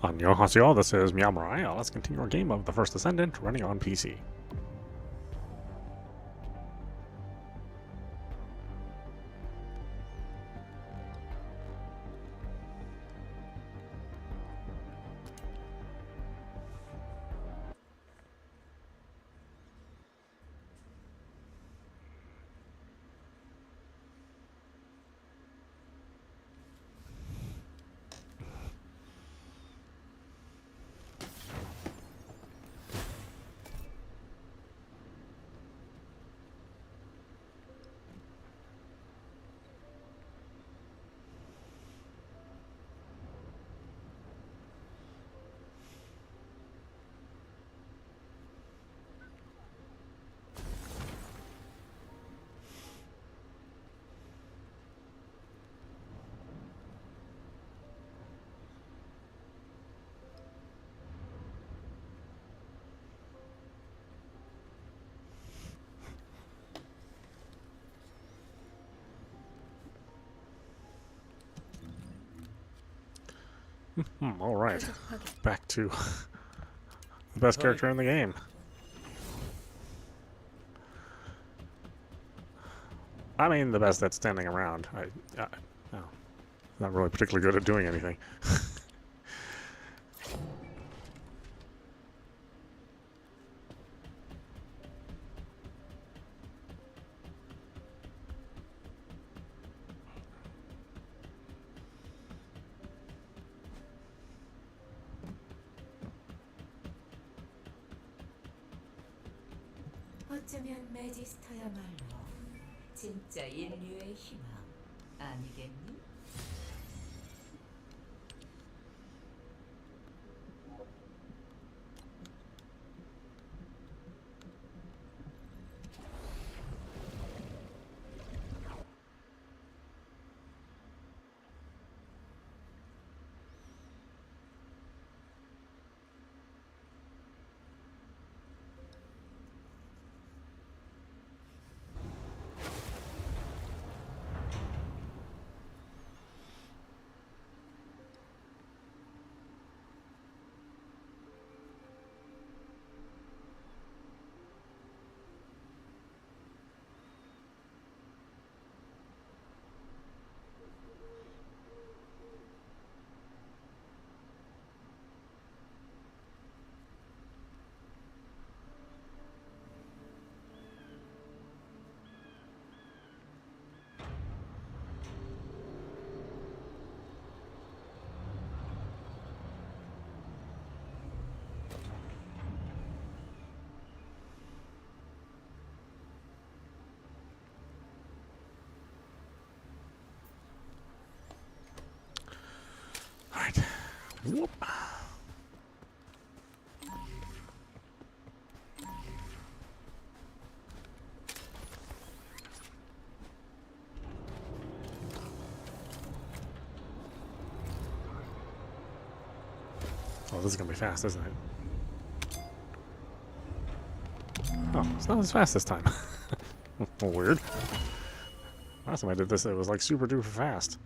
Annyeonghaseyo, this is meowmurai. Let's continue our game of the First Descendant running on PC. Alright, back to the best character in the game. I mean, the best that's standing around. No, not really particularly good at doing anything. 어쩌면 매지스터야말로 진짜 인류의 희망 아니겠니? Alright. Whoop. Oh, this is gonna be fast, isn't it? Oh, it's not as fast this time. Weird. Last time I did this, it was like super duper fast.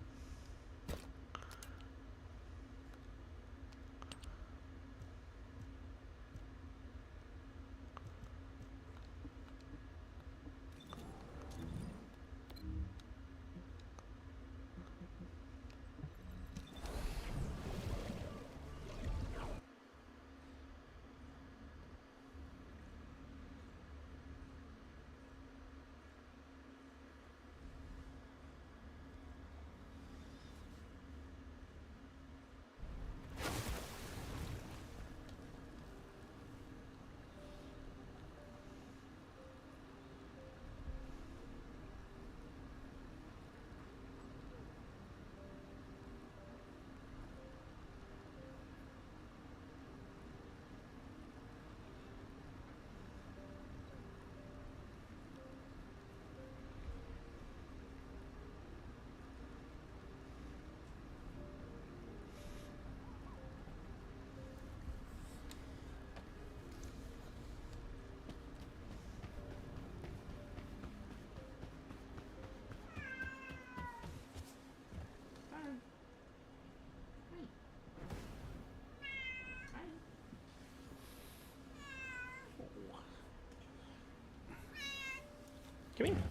Come here.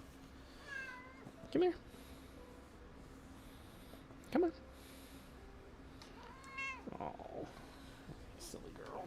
Come here. Come on. Oh, silly girl.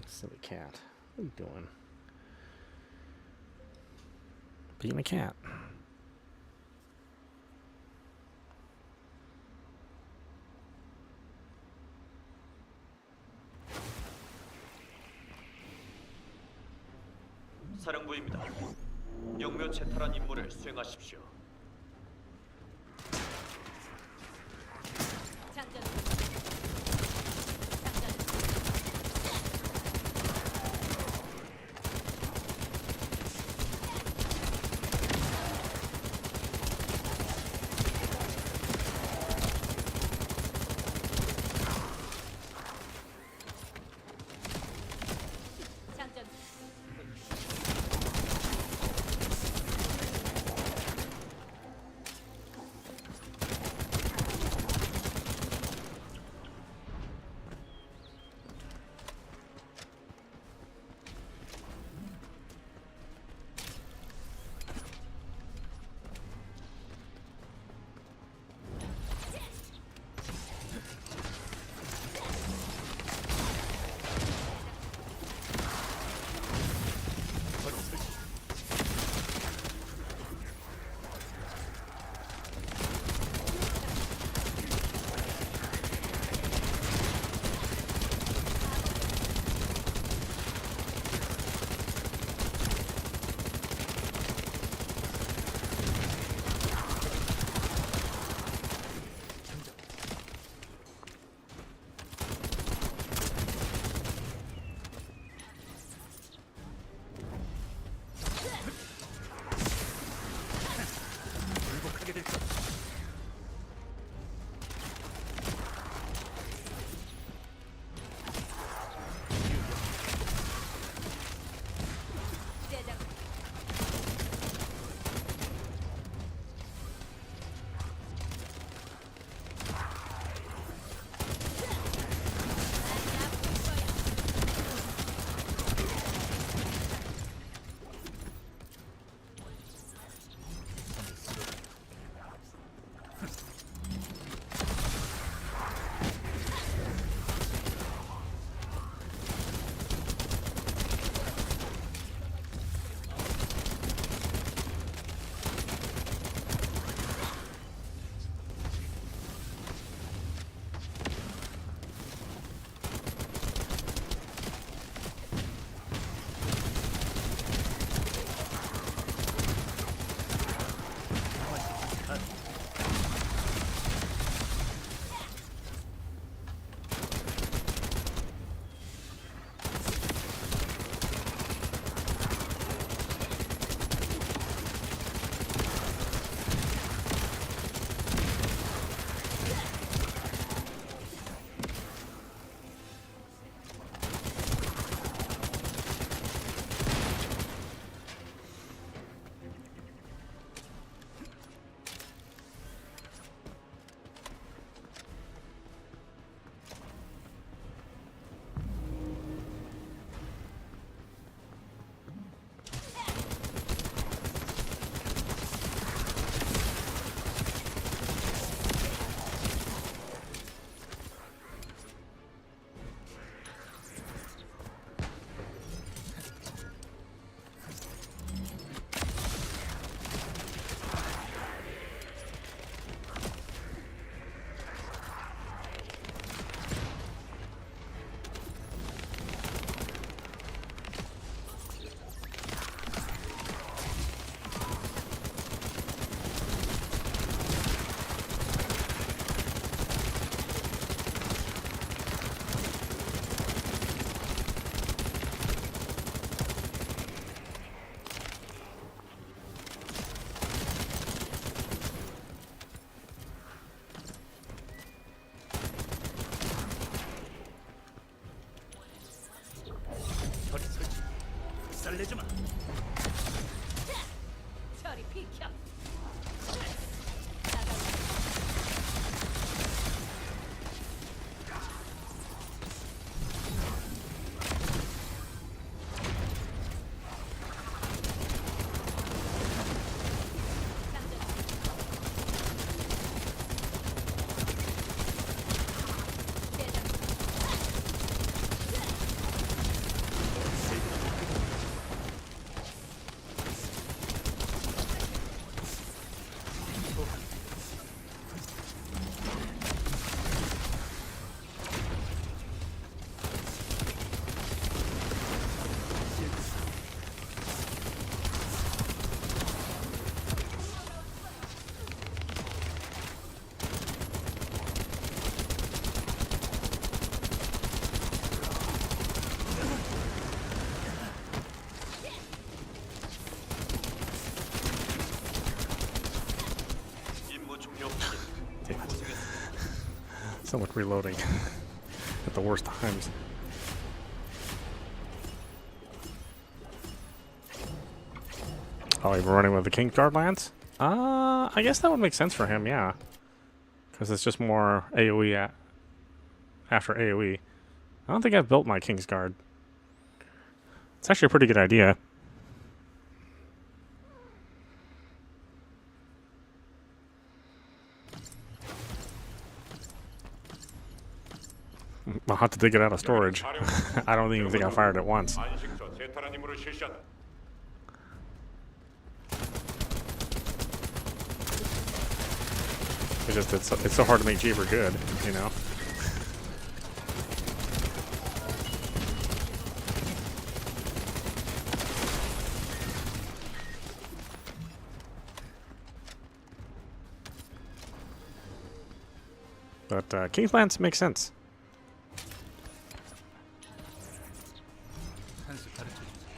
Silly cat. What are you doing? Being a cat. 사령부입니다. 영묘 채탈한 임무를 수행하십시오. 장전. 장전. 달래지 마. 저리 비켜. 임무 종료. 고생했습니다. So much reloading at the worst times. Oh, you're running with the Kingsguard Lance? I guess that would make sense for him, yeah. Because it's just more AoE after AoE. I don't think I've built my Kingsguard. It's actually a pretty good idea. I'll have to dig it out of storage. I don't even think I fired it once. 안식처 재탈환 임무를 실시한다. It's so hard to make Jeeper good, you know? But King's Lance makes sense. 한수 가르쳐 주세요.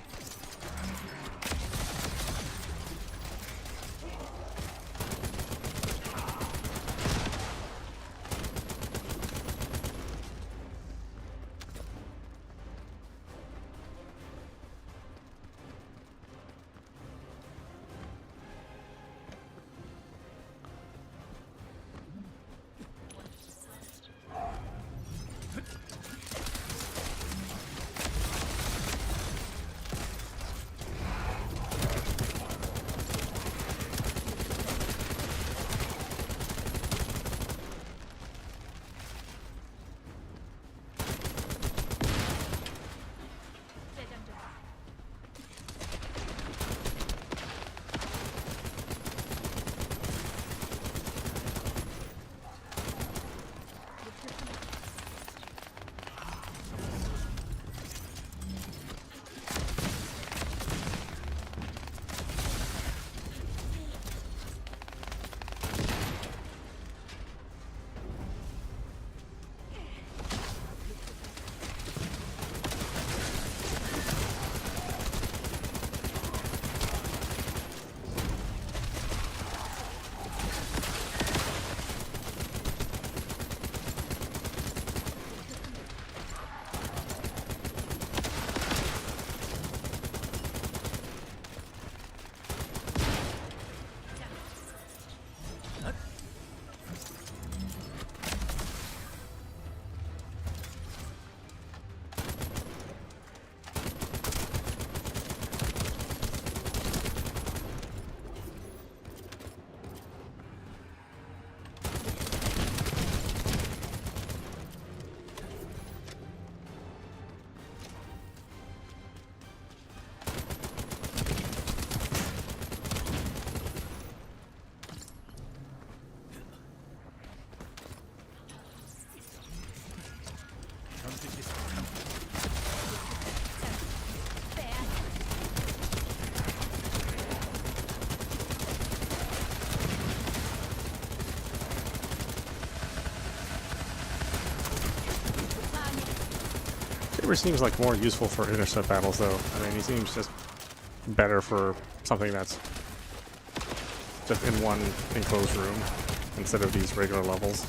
Saber seems like more useful for intercept battles, though. I mean, he seems just better for something that's just in one enclosed room instead of these regular levels.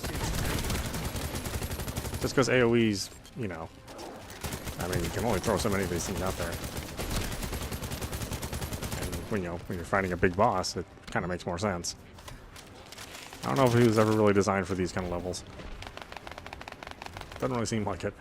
Just because AoE's, you know, I mean, you can only throw so many of these things out there. when you're fighting a big boss, it kind of makes more sense. I don't know if he was ever really designed for these kind of levels. Doesn't really seem like it.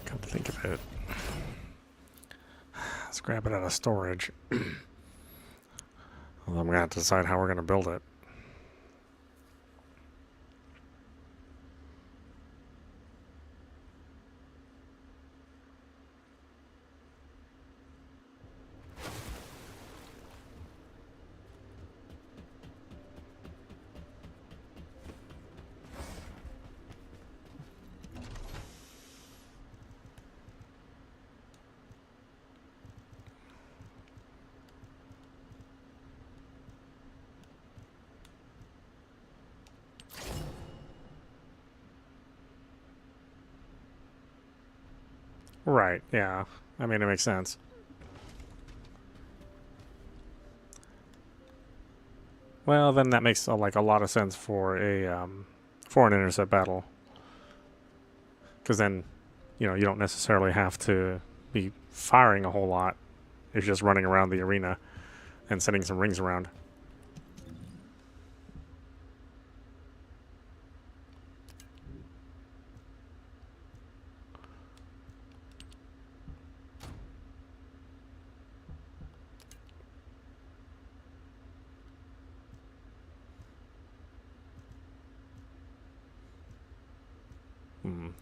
Come to think of it, let's grab it out of storage. Well, I'm gonna have to decide how we're gonna build it. Right, yeah. I mean, it makes sense. Well, then that makes like a lot of sense for an intercept battle. Because then, you don't necessarily have to be firing a whole lot. You're just running around the arena and setting some rings around.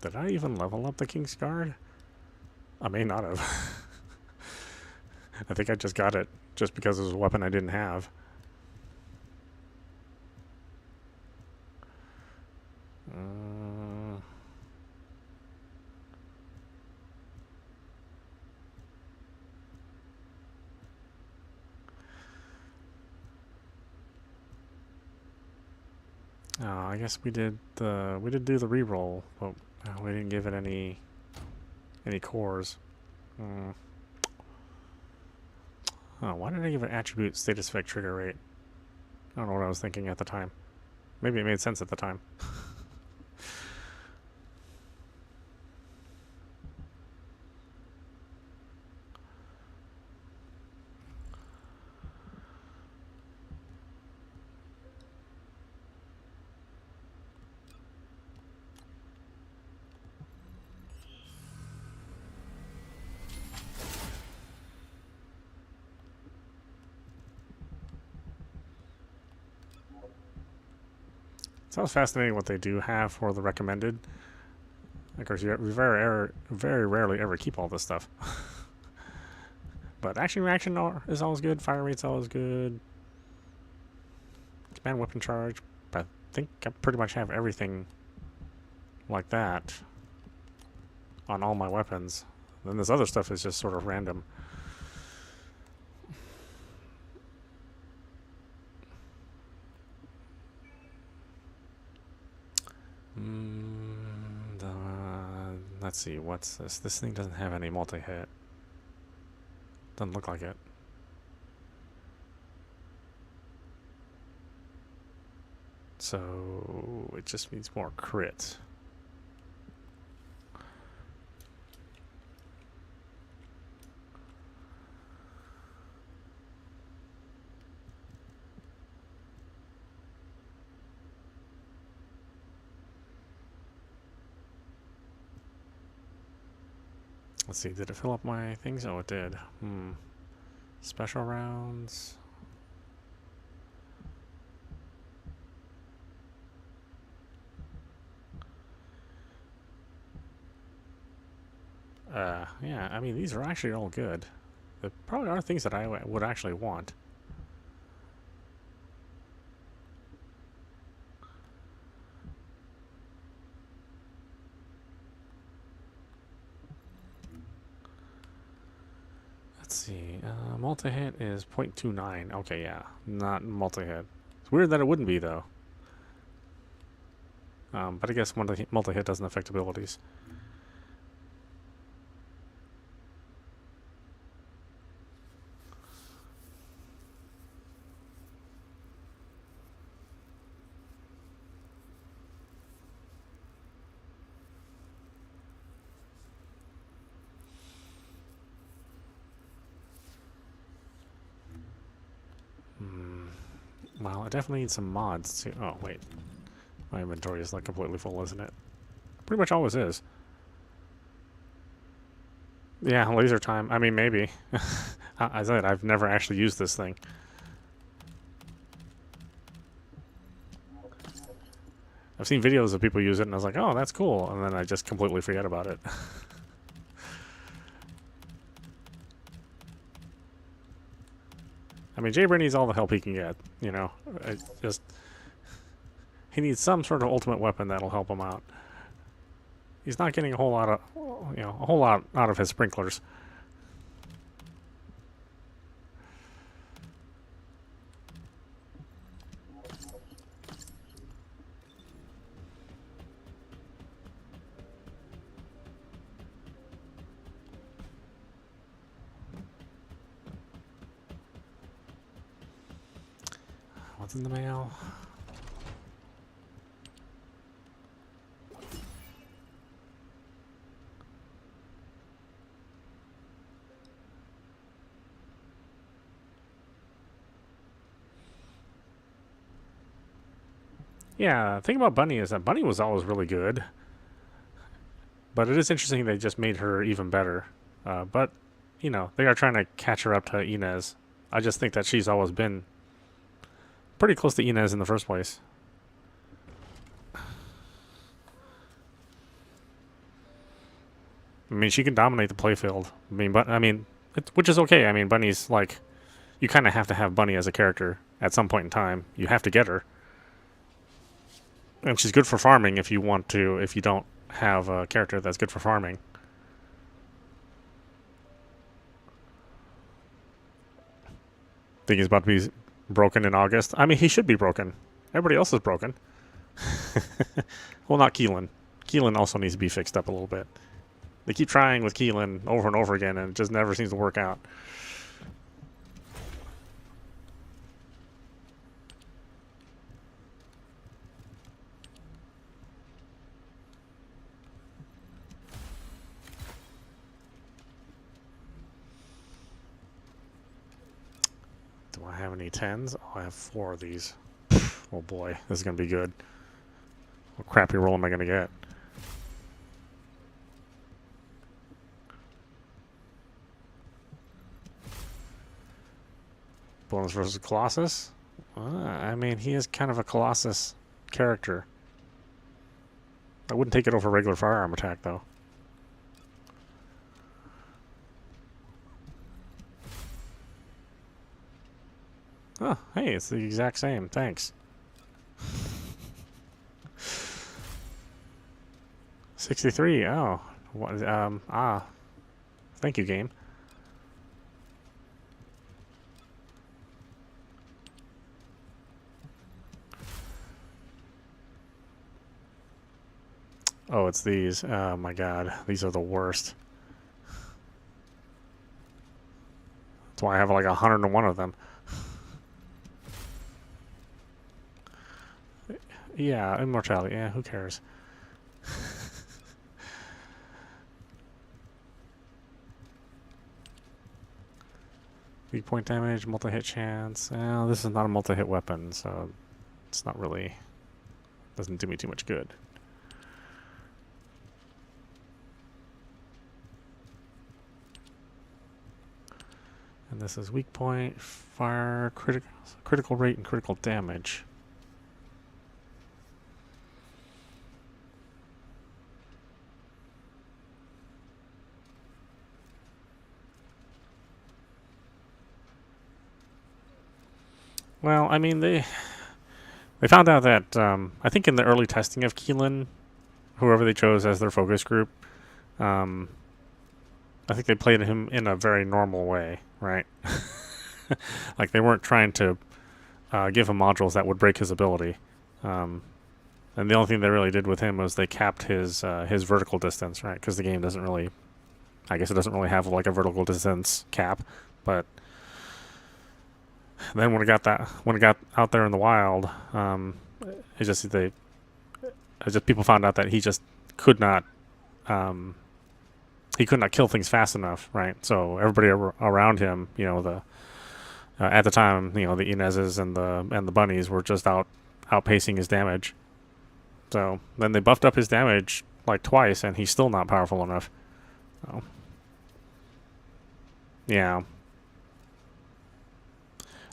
Did I even level up the King's Guard? I may not have. I think I just got it just because it was a weapon I didn't have. Oh, I guess we did do the reroll, but we didn't give it any cores. Oh, why did I give it attribute status effect trigger rate? I don't know what I was thinking at the time. Maybe it made sense at the time. Sounds fascinating what they do have for the recommended. Of course, we very rarely ever keep all this stuff. But action reaction is always good. Fire rate's always good. Command weapon charge. But I think I pretty much have everything like that on all my weapons. Then this other stuff is just sort of random. Let's see, what's this? This thing doesn't have any multi-hit. Doesn't look like it. So it just means more crit. Let's see, did it fill up my things? Oh, it did. Special rounds. Yeah, I mean, these are actually all good. There probably are things that I would actually want. Let's see, multi-hit is 0.29. Okay, yeah, not multi-hit. It's weird that it wouldn't be, though. But I guess multi-hit doesn't affect abilities. Well, I definitely need some mods too. Oh, wait. My inventory is like completely full, isn't it? Pretty much always is. Yeah, laser time. I mean, maybe. As I said, I've never actually used this thing. I've seen videos of people use it, and I was like, oh, that's cool. And then I just completely forget about it. I mean, Jay needs all the help he can get, you know. He needs some sort of ultimate weapon that'll help him out. He's not getting a whole lot out of his sprinklers. What's in the mail? Yeah, the thing about Bunny is that Bunny was always really good. But it is interesting they just made her even better. But, you know, they are trying to catch her up to Inez. I just think that she's always been pretty close to Inez in the first place. I mean, she can dominate the playfield. Which is okay. I mean, Bunny's like, you kind of have to have Bunny as a character at some point in time. You have to get her. And she's good for farming if you don't have a character that's good for farming. Think he's about to be broken in August. I mean, he should be broken. Everybody else is broken. Well, not Keelan. Keelan also needs to be fixed up a little bit. They keep trying with Keelan over and over again, and it just never seems to work out. Do I have any 10s? Oh, I have 4 of these. Oh boy, this is going to be good. What crappy roll am I going to get? Bonus versus Colossus? I mean, he is kind of a Colossus character. I wouldn't take it over regular firearm attack, though. Oh, hey, it's the exact same. Thanks. 63. Oh. What, thank you, game. Oh, it's these. Oh my god. These are the worst. That's why I have like 101 of them. Yeah, immortality. Yeah, who cares? Weak point damage, multi-hit chance. Well, this is not a multi-hit weapon, so it's not really... doesn't do me too much good. And this is weak point, fire, critical rate, and critical damage. Well, I mean, they found out that, I think in the early testing of Keelan, whoever they chose as their focus group, I think they played him in a very normal way, right? Like, they weren't trying to give him modules that would break his ability. And the only thing they really did with him was they capped his vertical distance, right? Because the game doesn't really... I guess it doesn't really have, like, a vertical distance cap, but... Then when it got out there in the wild, people found out that he just could not kill things fast enough, right? So everybody around him, you know, at the time, you know, the Inezes and the bunnies were just outpacing his damage. So then they buffed up his damage like twice, and he's still not powerful enough. So, yeah.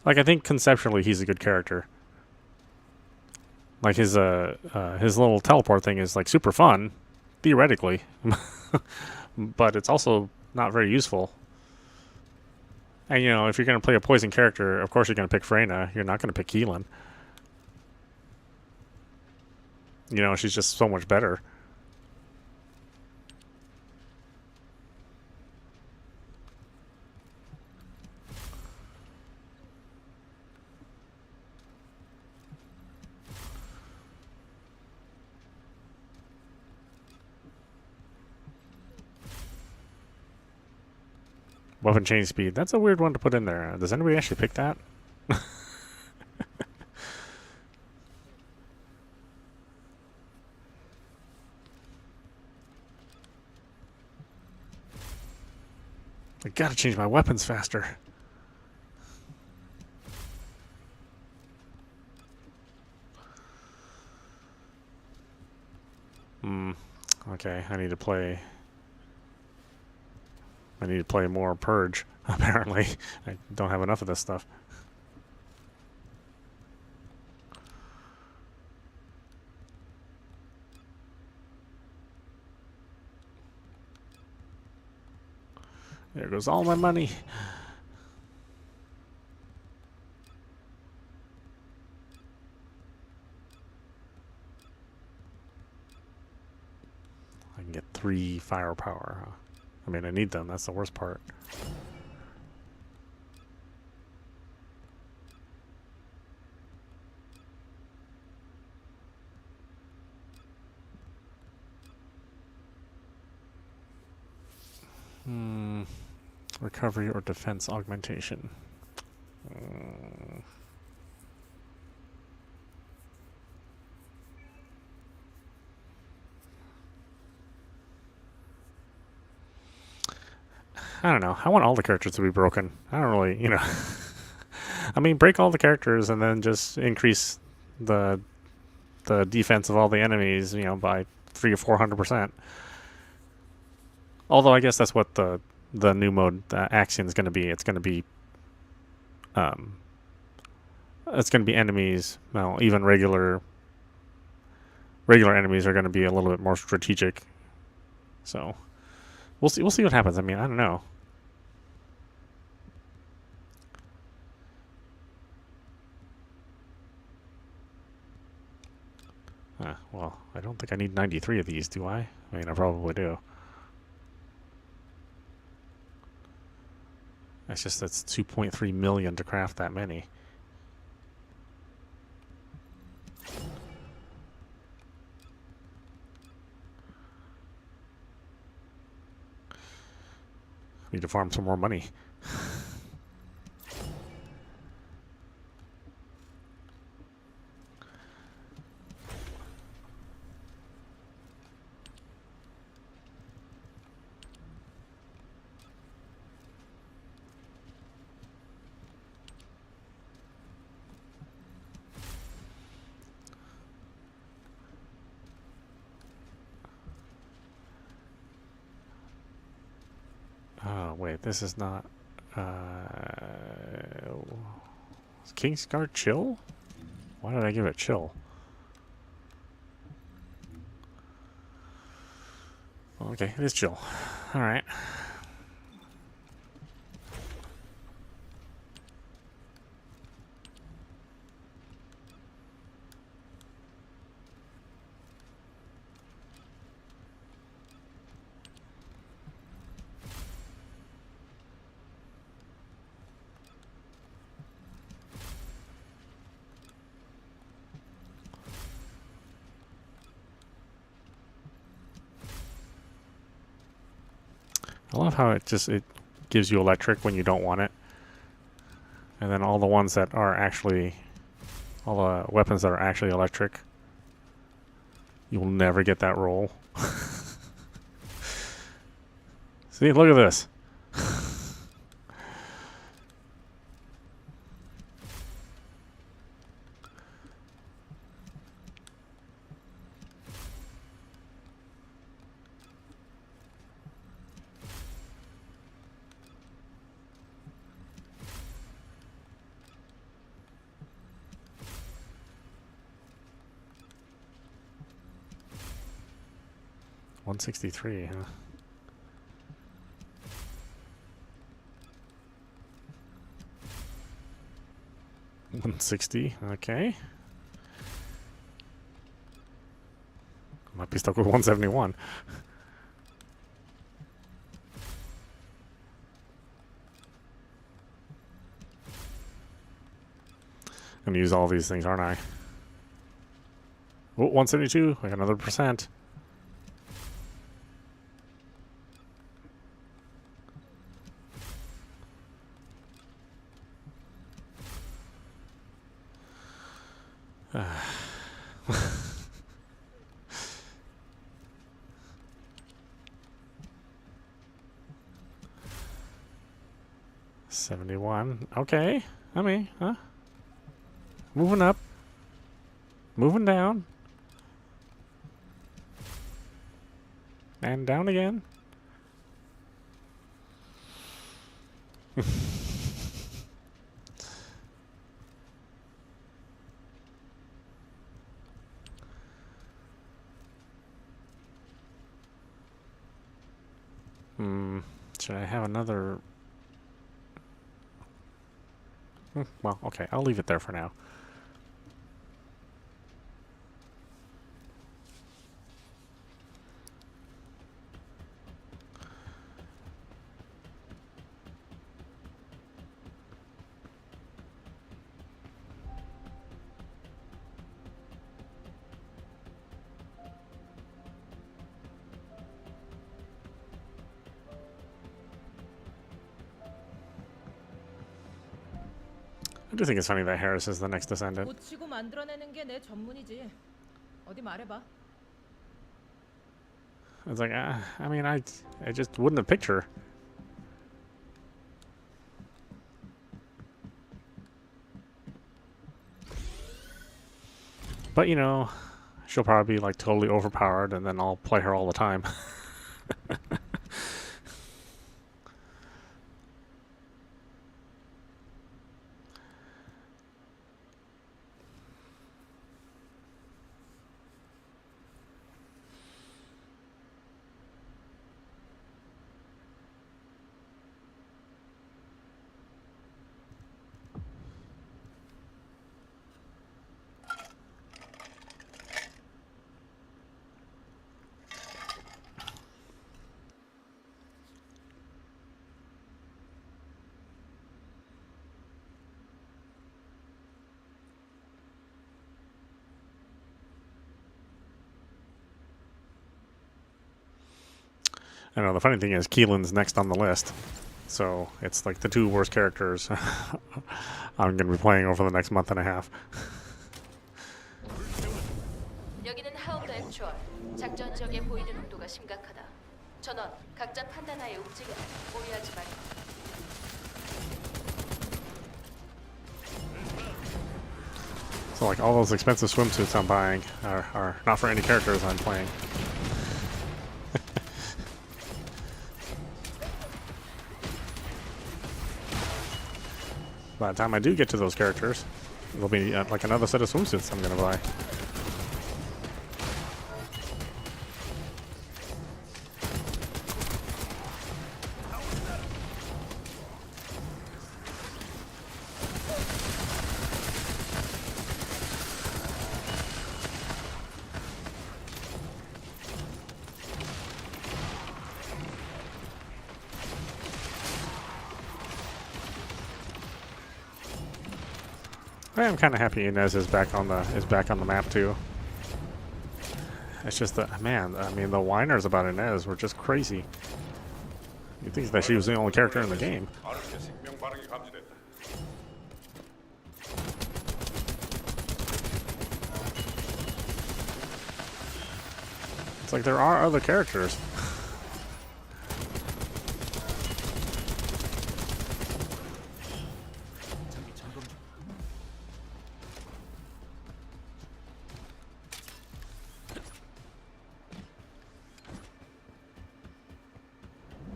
Like, I think conceptually he's a good character. Like, his little teleport thing is, like, super fun, theoretically. But it's also not very useful. And, you know, if you're going to play a poison character, of course you're going to pick Freyna. You're not going to pick Keelan. You know, she's just so much better. Weapon change speed. That's a weird one to put in there. Does anybody actually pick that? I gotta change my weapons faster. Okay, I need to play more Purge, apparently. I don't have enough of this stuff. There goes all my money. I can get 3 firepower, huh? I mean, I need them. That's the worst part. Recovery or defense augmentation. I don't know. I want all the characters to be broken. I don't really, you know. I mean, break all the characters and then just increase the defense of all the enemies, you know, by 300 or 400%. Although I guess that's what the new mode action is going to be. It's going to be enemies, well, even regular regular enemies are going to be a little bit more strategic. So we'll see. We'll see what happens. I mean, I don't know. Well, I don't think I need 93 of these, do I? I mean, I probably do. That's 2.3 million to craft that many. Need to farm some more money. Oh, wait, this is not... is Kingsguard chill? Why did I give it chill? Okay, it is chill. Alright. I love how it gives you electric when you don't want it. And then all the ones that are actually... all the weapons that are actually electric, you'll never get that roll. See, look at this. $163, huh? $160, okay. Might be stuck with 171. I'm gonna use all these things, aren't I? Oh, 172, like another percent. $71. Okay. I mean, huh? Moving up. Moving down. And down again. Should I have another... well, okay, I'll leave it there for now. I do think it's funny that Harris is the next Descendant. 고치고 만들어내는 게 내 전문이지. 어디 말해봐. It's like, I mean, I just wouldn't have picked her. But, you know, she'll probably be, like, totally overpowered, and then I'll play her all the time. I know, the funny thing is Keelan's next on the list. So it's like the two worst characters I'm going to be playing over the next month and a half. 여기는 하운드 액추얼. 작전 지역의 보이드 농도가 심각하다. 전원 각자 판단하에 움직여. 무리하지 말고. So like all those expensive swimsuits I'm buying are not for any characters I'm playing. By the time I do get to those characters, it'll be like another set of swimsuits I'm gonna buy. I am kind of happy Inez is back on the map too. It's just that, man, I mean, the whiners about Inez were just crazy. You'd think that she was the only character in the game. It's like there are other characters.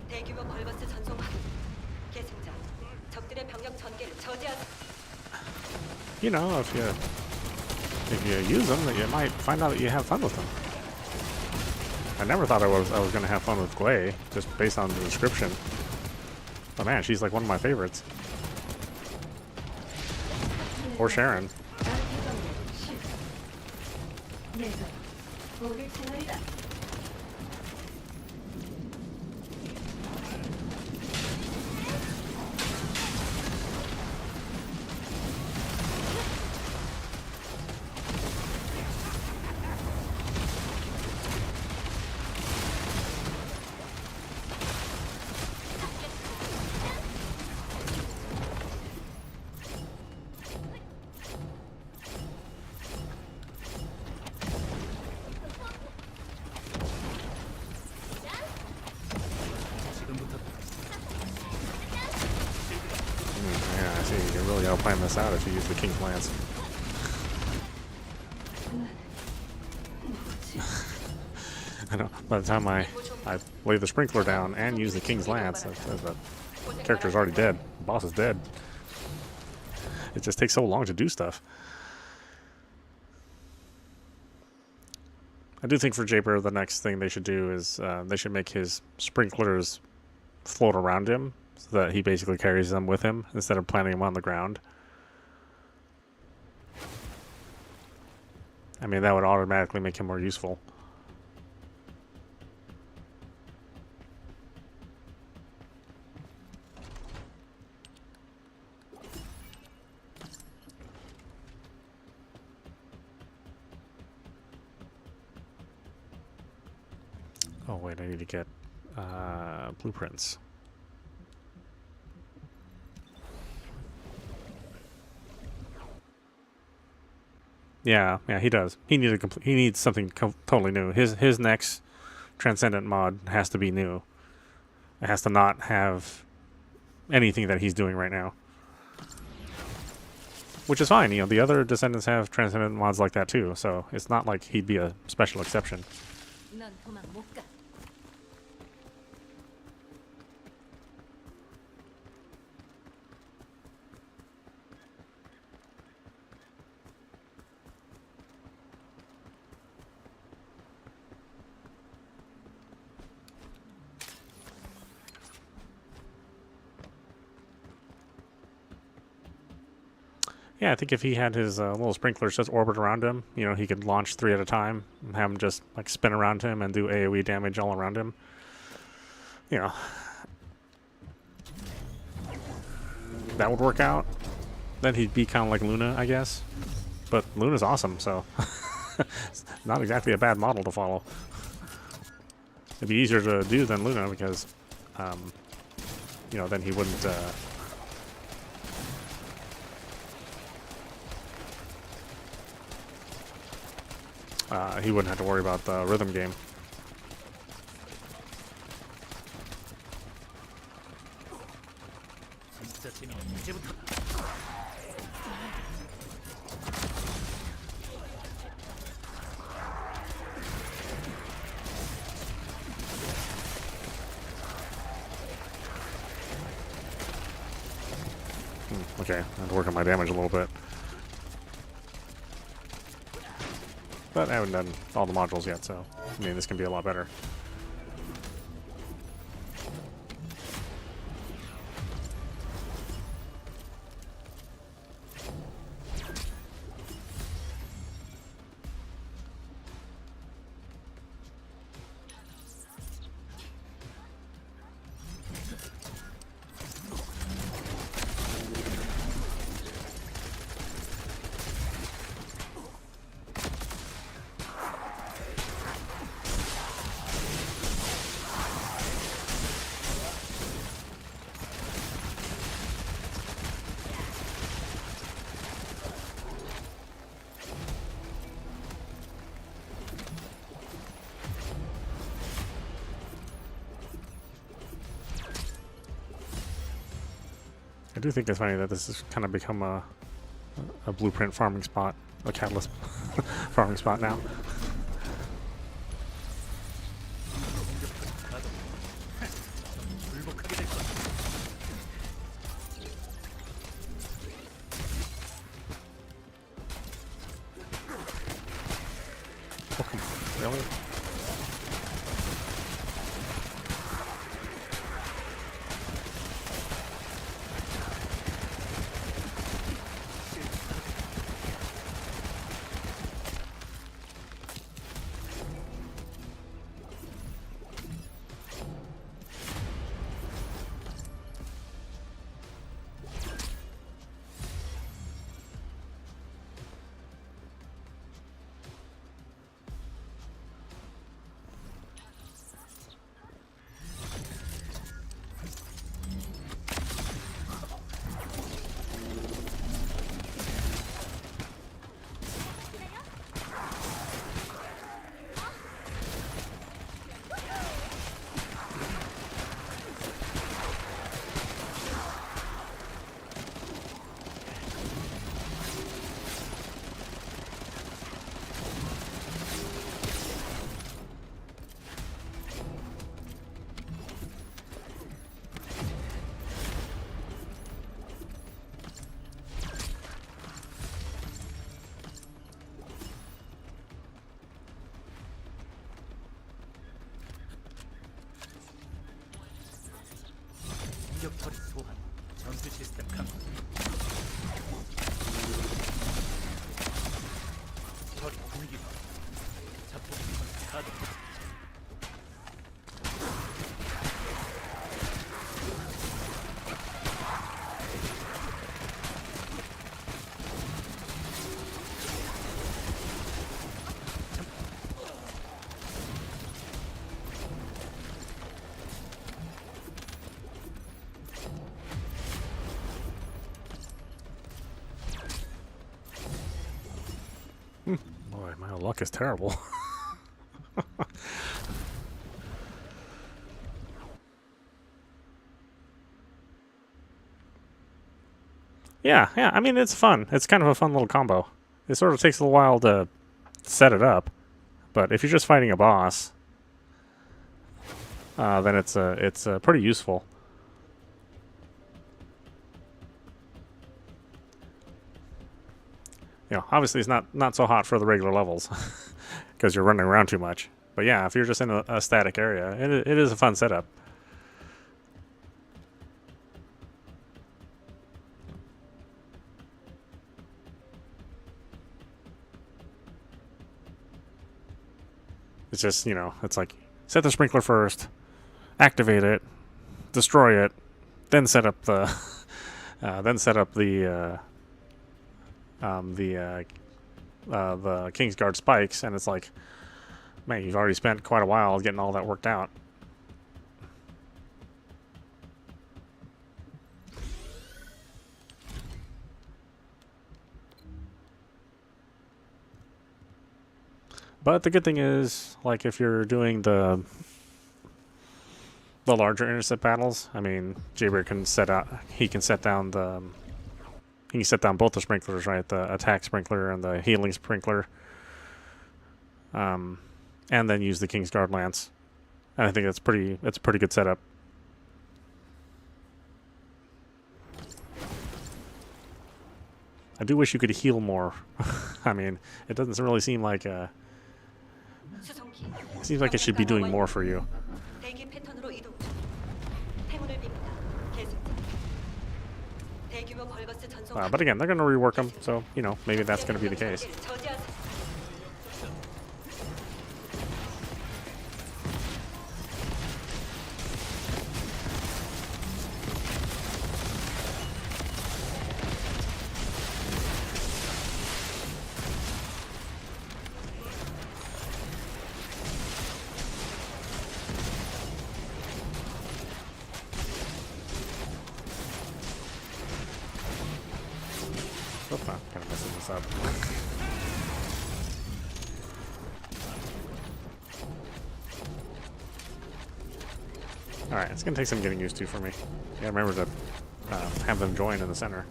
대규모 벌거스 전송 확인. 계승자, 적들의 병력 전개를 저지하라. You know, if you use them, you might find out that you have fun with them. I never thought I was going to have fun with Gwei, just based on the description. But man, she's like one of my favorites. Or Sharon. Yeah, I see. You really gotta plan this out if you use the King's Lance. I know. By the time I lay the sprinkler down and use the King's Lance, the character's already dead. The boss is dead. It just takes so long to do stuff. I do think for Japer, the next thing they should do is they should make his sprinklers float around him so that he basically carries them with him instead of planting them on the ground. I mean, that would automatically make him more useful. Oh wait, I need to get blueprints. Yeah, he does. He needs something totally new. His next Transcendent mod has to be new. It has to not have anything that he's doing right now. Which is fine, you know, the other Descendants have Transcendent mods like that too, so it's not like he'd be a special exception. 넌 도망 못 가. Yeah, I think if he had his little sprinklers just orbit around him, you know, he could launch 3 at a time and have them just like spin around him and do AoE damage all around him. You know, that would work out. Then he'd be kind of like Luna, I guess. But Luna's awesome, so it's not exactly a bad model to follow. It'd be easier to do than Luna because, you know, then he wouldn't. He wouldn't have to worry about the rhythm game. Okay, I have to work on my damage a little bit. But I haven't done all the modules yet, so I mean, this can be a lot better. I do think it's funny that this has kind of become a blueprint farming spot, a catalyst farming spot now. Oh, come on. Really? 공격 처리 소환, 전투 시스템 강화. 처리 공기화, 자폭 기반 가동. Boy, my luck is terrible. Yeah, I mean, it's fun. It's kind of a fun little combo. It sort of takes a little while to set it up, but if you're just fighting a boss, then it's pretty useful. You know, obviously it's not so hot for the regular levels because you're running around too much. But yeah, if you're just in a static area, it is a fun setup. It's just, you know, it's like set the sprinkler first, activate it, destroy it, then set up the the Kingsguard spikes, and it's like, Man, you've already spent quite a while getting all that worked out. But the good thing is, like, if you're doing the larger intercept battles, I mean, Jaybird can set out. He can set down the. He can set down both the sprinklers, right? The attack sprinkler and the healing sprinkler. And then use the Kingsguard Lance. And I think it's a pretty good setup. I do wish you could heal more. I mean, it doesn't really seem like 수송기. it seems like it should be doing more for you. 대기 패턴으로 이동 중. 행운을 빕니다. 계승자. 대규모 벌거스 전송. But again, they're going to rework them, so, you know, maybe that's going to be the case. 저지하세요. Oh, I'm kind of messing this up. Alright, it's going to take some getting used to for me. Yeah, remember to have them join in the center.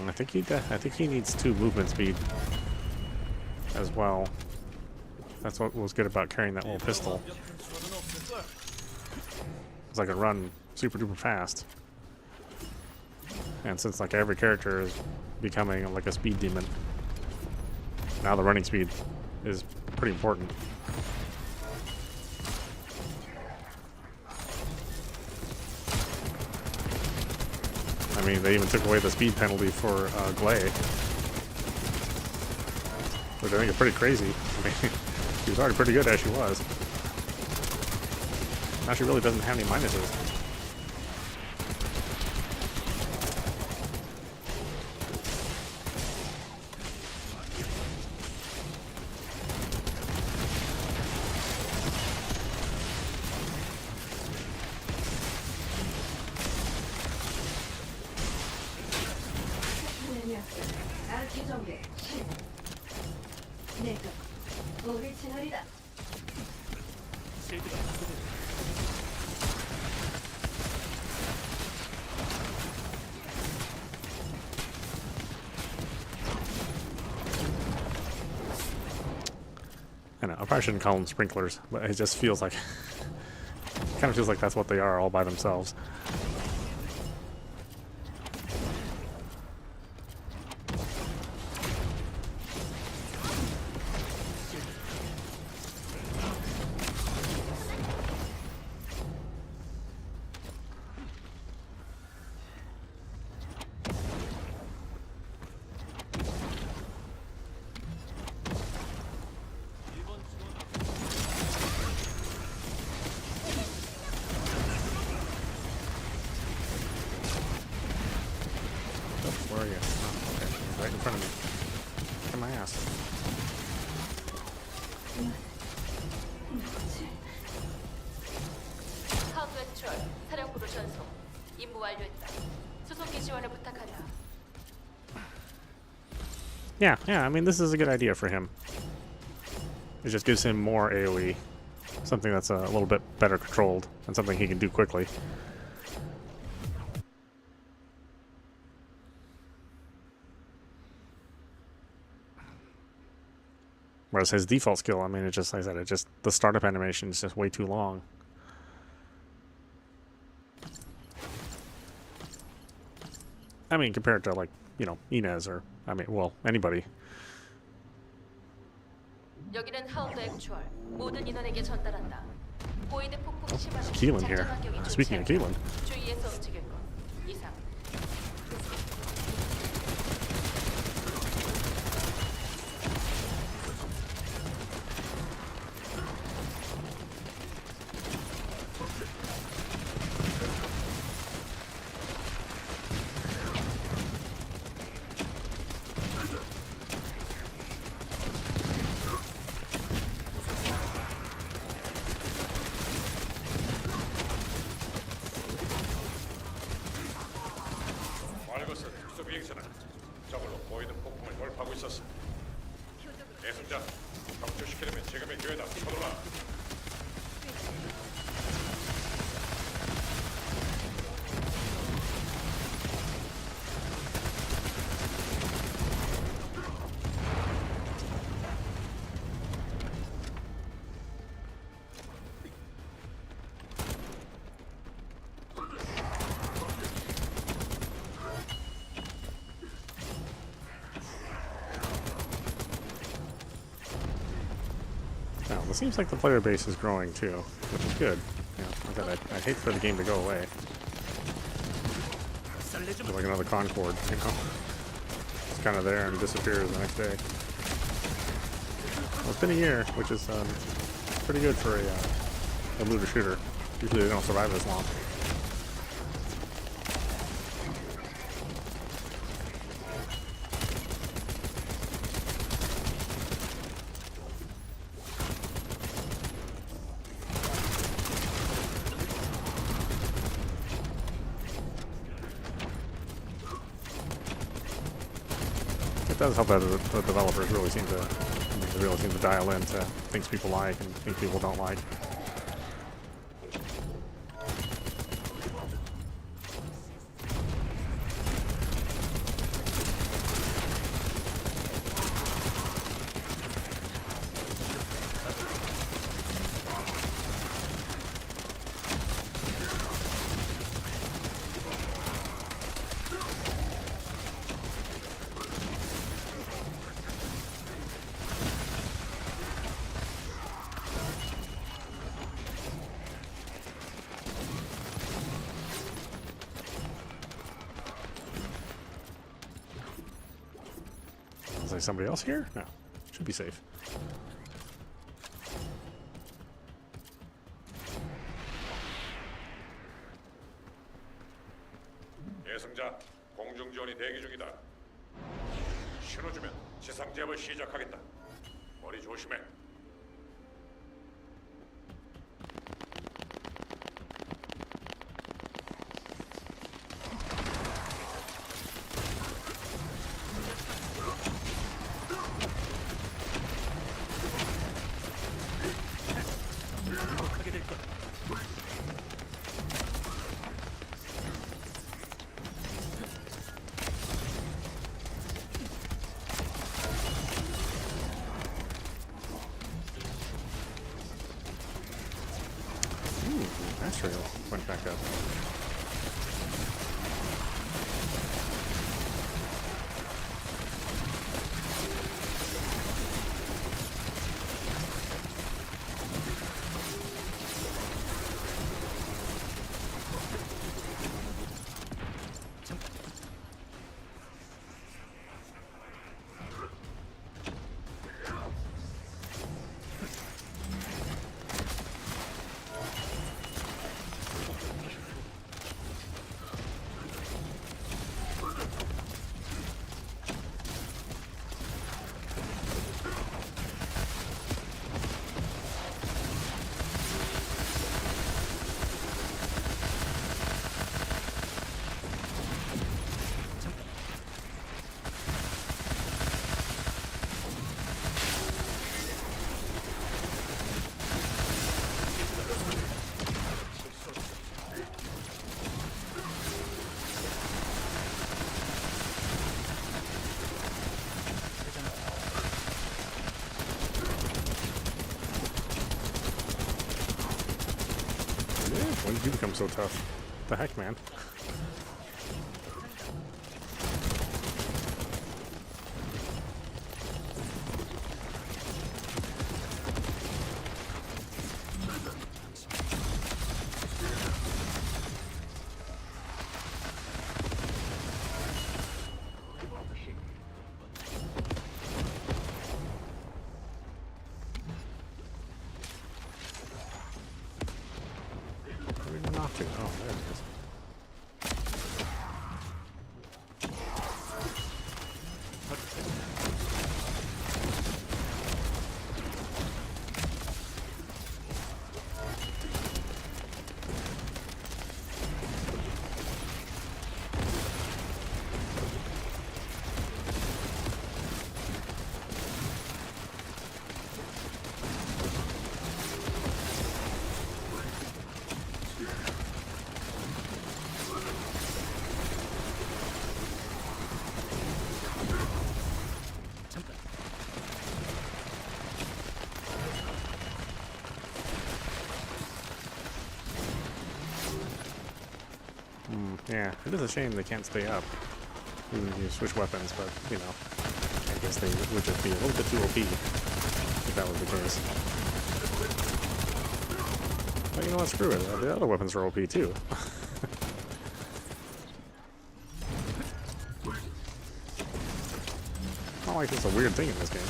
I think he needs 2 movement speed as well. That's what was good about carrying that little pistol. Because I could run super duper fast. And since like every character is becoming like a speed demon, now the running speed is pretty important. I mean, they even took away the speed penalty for Glay, which I think is pretty crazy. I mean, she was already pretty good as she was. Now she really doesn't have any minuses. 실드가 파괴됐다. I know, I probably shouldn't call them sprinklers, but it just feels like kind of feels like that's what they are all by themselves. Where are you? Oh, okay. Right in front of me. Look at my ass. 카운트 액츄얼 사령부로 전송. 임무 완료했다. 수송기 지원을 부탁하라. Yeah, I mean, this is a good idea for him. It just gives him more AoE. Something that's a little bit better controlled, and something he can do quickly. Whereas his default skill, I mean, it just, like I said, it just, the startup animation is just way too long. I mean, compared to, like, you know, Inez or, I mean, well, anybody. 여기는 하운드 액츄얼. 모든 인원에게 전달한다. 보이드 폭풍 심화 시 Keelan 작전 here. 환경이 좋지 Speaking of 않다. Keelan. 주의해서 움직일 것. 이상. 대기선은 저걸로 보이는 폭풍을 돌파하고 있었어. 계승자, 격추시키려면 지금의 기회다. 서둘러. Now, it seems like the player base is growing too, which is good. You know, like I said, I'd hate for the game to go away. Like another Concord, you know? It's kind of there and disappears the next day. Well, it's been a year, which is pretty good for a looter shooter. Usually they don't survive this long. It does help that the developers really seem to dial into things people like and things people don't like. Is there somebody else here? No. Should be safe. 계승자, 공중 지원이 대기 중이다. 신호 주면 지상 제압을 시작하겠다. 머리 조심해. 하게 될 거다. Ooh, that trail went back up. When did you become so tough? What the heck, man? Where did I not to? Oh, there it is. Yeah, it is a shame they can't stay up. Even if you switch weapons, but, you know, I guess they would just be a little bit too OP if that was the case. But you know what, screw it. The other weapons are OP too. Not like it's a weird thing in this game.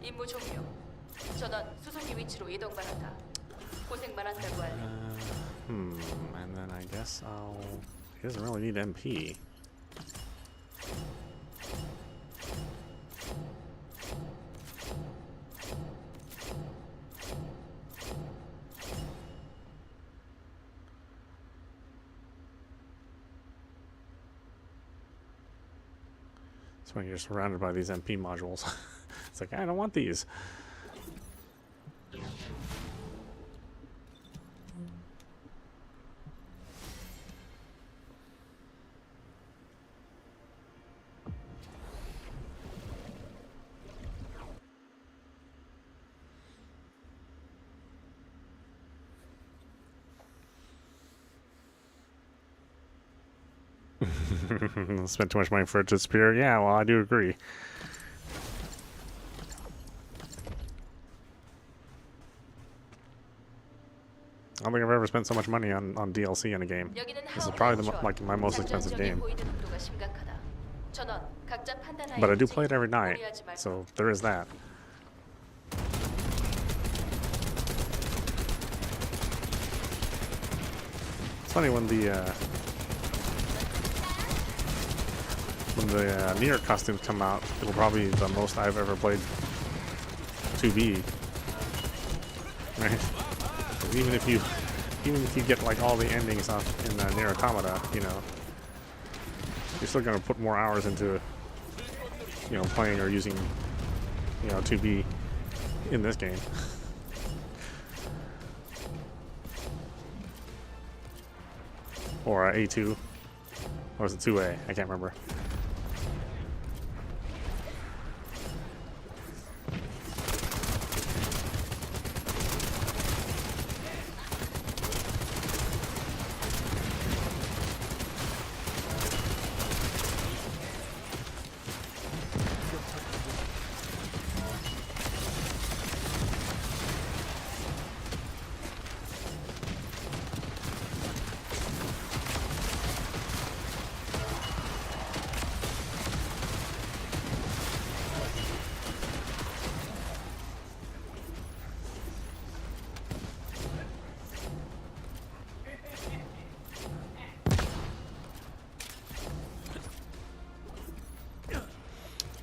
임무 종료. 전원 수송기 위치로 이동 바란다. 고생 많았다고 할래. And then I guess he doesn't really need MP. That's when you're surrounded by these MP modules. It's like, I don't want these. Spent too much money for it to disappear. Yeah, well, I do agree. I don't think I've ever spent so much money on DLC in a game. This is probably like my most expensive game. But I do play it every night, so there is that. It's funny when the Nier costumes come out, it'll probably be the most I've ever played 2B. Right? Even if you get like all the endings off in Nier Automata, you know, you're still gonna put more hours into, you know, playing or using, you know, 2B in this game. Or A2, or is it 2A? I can't remember.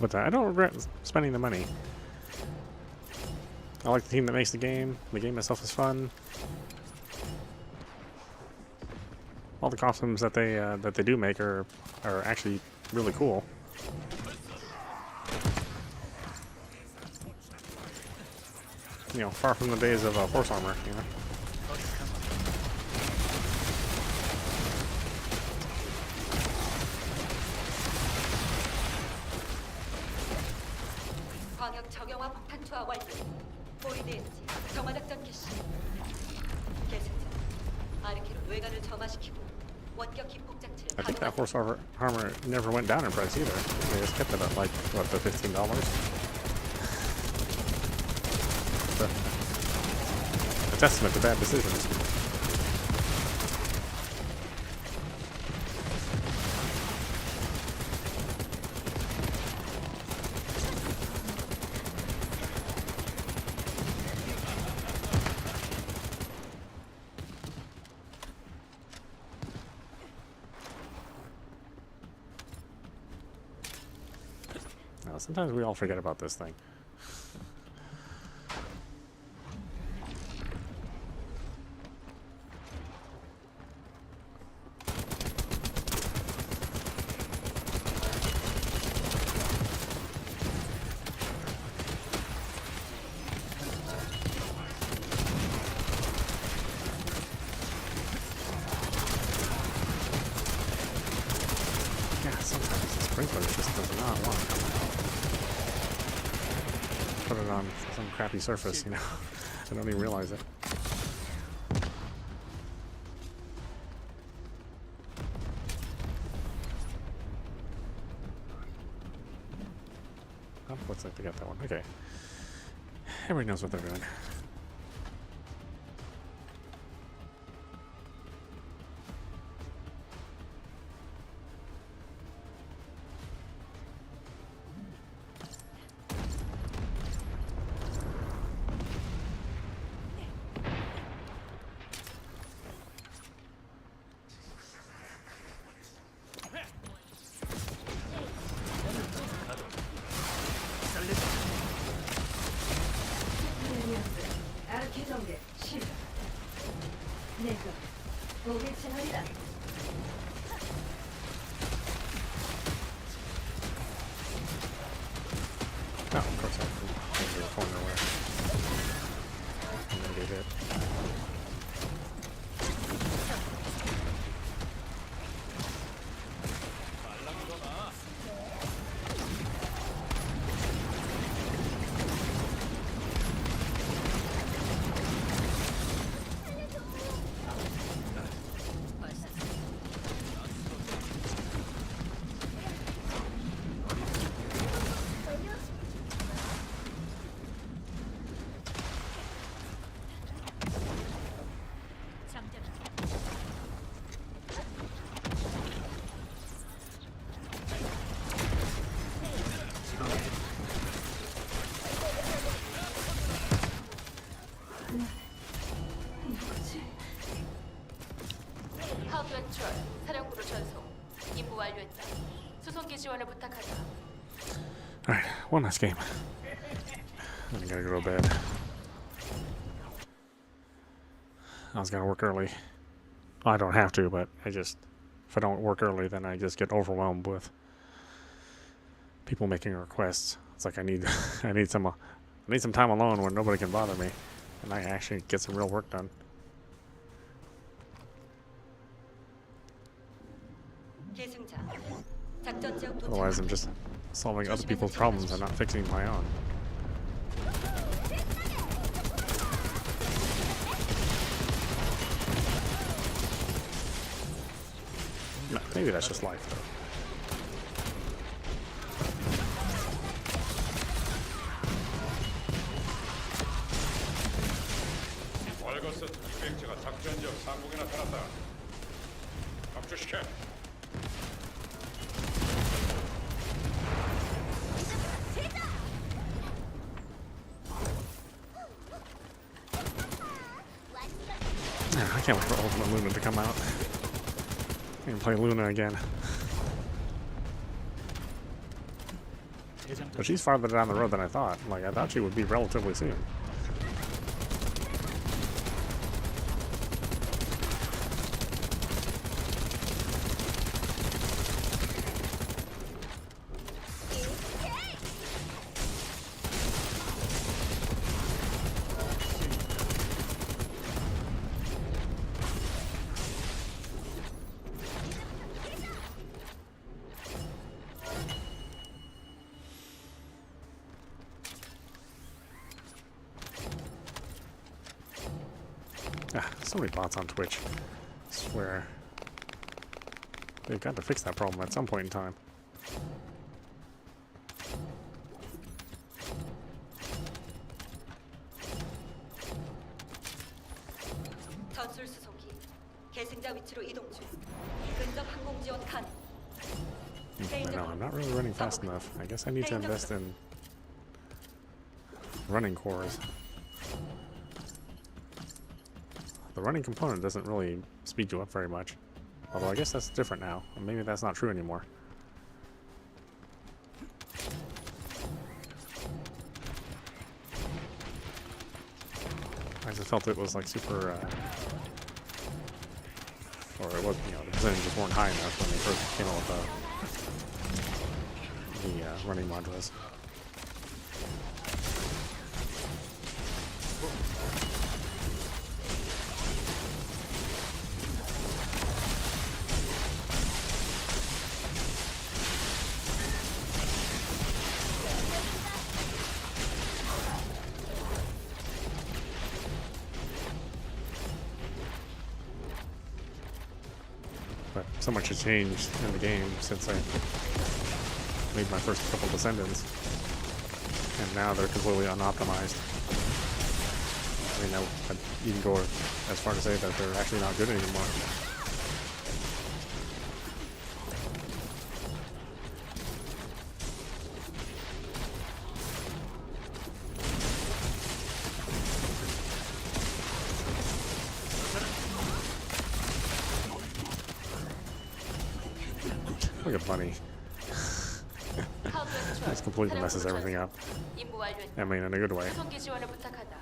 But I don't regret spending the money. I like the team that makes the game. The game itself is fun. All the costumes that they do make are actually really cool. You know, far from the days of horse armor. You know. 광역 적용화 폭탄 투하 완료. 보이드엔지 점화작전 개시. 계승자 아르케로 뇌관을 점화시키고 원격기 폭장치를 I think that 가동한다. horse armor never went down in price either. They just kept it at like what, the $15. A testament to bad decisions. Sometimes we all forget about this thing. sprinkler just does not want to come out. Put it on some crappy surface, you know. I don't even realize it. Oh, looks like they got that one. Okay. Everybody knows what they're doing. Oh, of course I can go a corner where I'm gonna get hit. 하우드 액츄얼 사령부로 전송. 임무 완료했다. 수송기 지원을 부탁하다. Alright, one last game. I gotta go to bed. I was gonna work early. Well, I don't have to, but if I don't work early, then I just get overwhelmed with people making requests. It's like I need some time alone when nobody can bother me, and I actually get some real work done. 계승자. 작전 지역 도착. Otherwise, I'm just solving other people's problems and not fixing my own. No, maybe that's just life, though. 월거스 특수행체가 작전 지역 상공에 나타났다. 압수시켜. I can't wait for Ultimate Luna to come out. I can play Luna again. But she's farther down the road than I thought. Like, I thought she would be relatively soon. So many bots on Twitch. I swear. They've got to fix that problem at some point in time. 전술 수송기. 계승자 위치로 이동 중. 근접 항공 지원 가능. I know, I'm not really running fast enough. I guess I need to invest in running cores. The running component doesn't really speed you up very much. Although I guess that's different now. Or maybe that's not true anymore. I just felt it was like super, or it was, you know, the percentages weren't high enough when they first came out with the running modules. But so much has changed in the game since I made my first couple Descendants. And now they're completely unoptimized. I mean, I'd even go as far to say that they're actually not good anymore. Look at Bunny. This completely messes everything up. 임무 완료했다. I mean, in a good way. 초성기 지원을 부탁한다.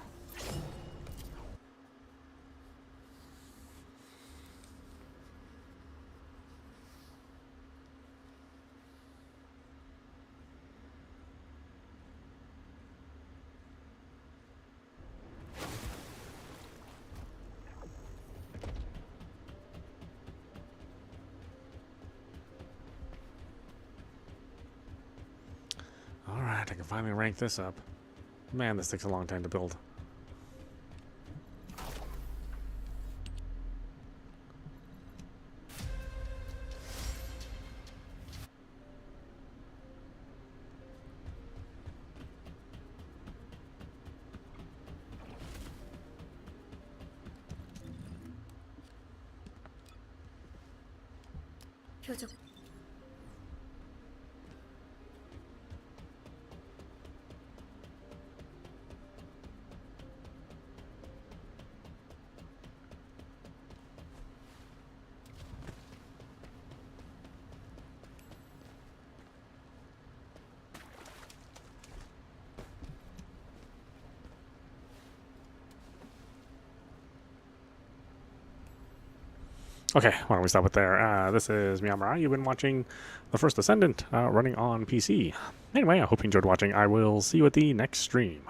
Alright, I can finally rank this up. Man, this takes a long time to build. 표적 Okay, why don't we stop it there? This is meowmurai. You've been watching The First Descendant running on PC. Anyway, I hope you enjoyed watching. I will see you at the next stream.